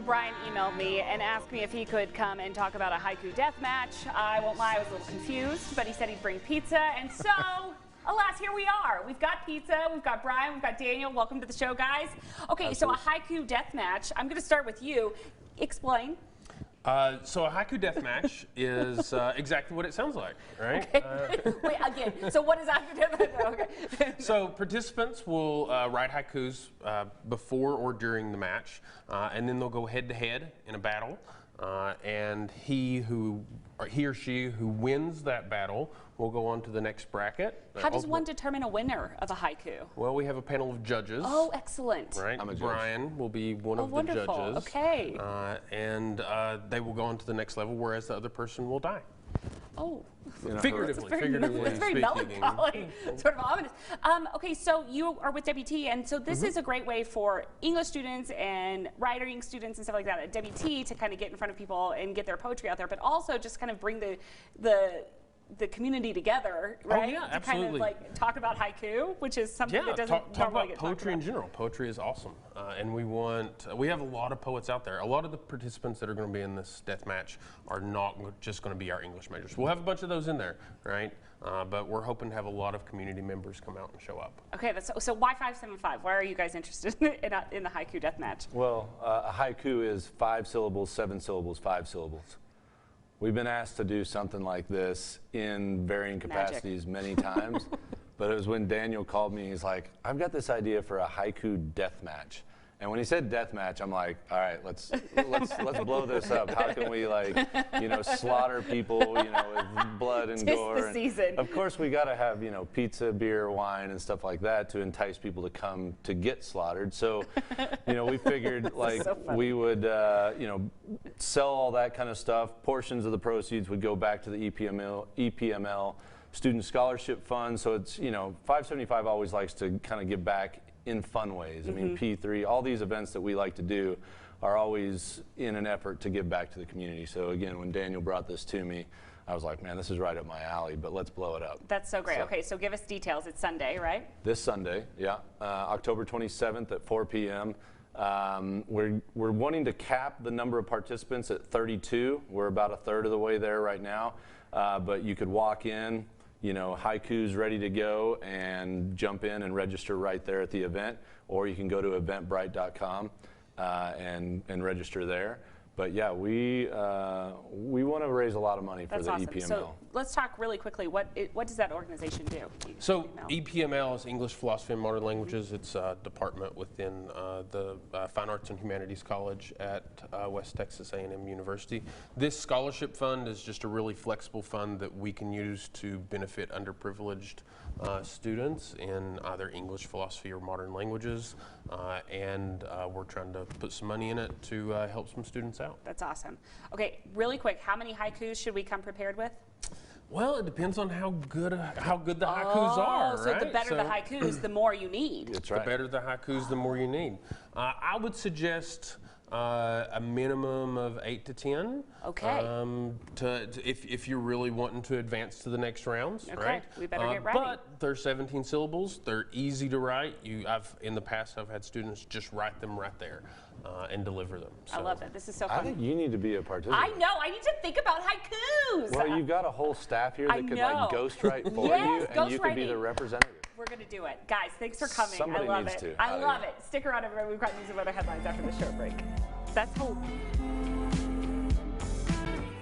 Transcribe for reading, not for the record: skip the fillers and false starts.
Brian emailed me and asked me if he could come and talk about a haiku death match. I won't lie, I was a little confused, but he said he'd bring pizza, and so, alas, here we are. We've got pizza, we've got Brian, we've got Daniel. Welcome to the show, guys. Okay, Absolutely. so a haiku death match. I'm going to start with you. Explain. So a haiku death match is exactly what it sounds like, right? Okay. Wait, again. So what is haiku death match? Okay. So participants will write haikus before or during the match, and then they'll go head to head in a battle. And he or she who wins that battle will go on to the next bracket. How does one determine a winner of a haiku? Well, we have a panel of judges. Oh, excellent. Right. I'm a judge. Brian will be one of the wonderful. judges. Okay. And they will go on to the next level, whereas the other person will die. Oh. Figuratively It's very speaking. melancholy, sort of ominous. Okay, so you are with WT, and so this is a great way for English students and writing students and stuff like that at WT to kind of get in front of people and get their poetry out there, but also just kind of bring the community together, right? Oh, yeah, to absolutely. kind of like talk about haiku, which is something that doesn't talk normally about get poetry in talked general. Poetry is awesome, and we have a lot of poets out there. A lot of the participants that are going to be in this death match are not just going to be our English majors. We'll have a bunch of those in there, right? But we're hoping to have a lot of community members come out and show up. Okay, so why 575? Why are you guys interested in the haiku death match? Well, a haiku is 5 syllables, 7 syllables, 5 syllables. We've been asked to do something like this in varying capacities many times, but it was when Daniel called me, he's like, I've got this idea for a haiku death match. And when he said death match, I'm like, all right, let's blow this up. How can we, like, slaughter people, with blood and gore? Tis the season. Of course, we got to have, pizza, beer, wine, and stuff like that to entice people to come to get slaughtered. So, we figured like we would, sell all that kind of stuff. Portions of the proceeds would go back to the EPML Student Scholarship Fund. So it's, 575 always likes to kind of give back in fun ways. I mean, P3, all these events that we like to do are always in an effort to give back to the community. So again, when Daniel brought this to me, I was like, man, this is right up my alley, but let's blow it up. That's so great. Okay, so give us details. It's Sunday, right? This Sunday, yeah, October 27th at 4 p.m. We're wanting to cap the number of participants at 32. We're about a third of the way there right now, but you could walk in, haikus ready to go and jump in and register right there at the event, or you can go to eventbrite.com and register there. But yeah, we want to raise a lot of money for the EPML. So let's talk really quickly. What does that organization do? So EPML is English, Philosophy, and Modern Languages. It's a department within the Fine Arts and Humanities College at West Texas A&M University. This scholarship fund is just a really flexible fund that we can use to benefit underprivileged students in either English, philosophy, or modern languages, and we're trying to put some money in it to help some students out. That's awesome. Okay, really quick, how many haikus should we come prepared with? Well, it depends on how good the haikus are, so right? the better the haikus, the more you need. That's right. The better the haikus, the more you need. I would suggest a minimum of 8 to 10. Okay. If you're really wanting to advance to the next rounds, okay. right? We better get ready. But they're 17 syllables. They're easy to write. In the past, I've had students just write them right there and deliver them. So. I love that. This is so fun. I think you need to be a participant. I know. I need to think about haikus. Well, you've got a whole staff here that could like ghostwrite for you, and you could be the representative. We're going to do it. Guys, thanks for coming. Somebody I love needs it. to. I love it. Stick around, everybody. We've got news and weather headlines after the short break. That's hope.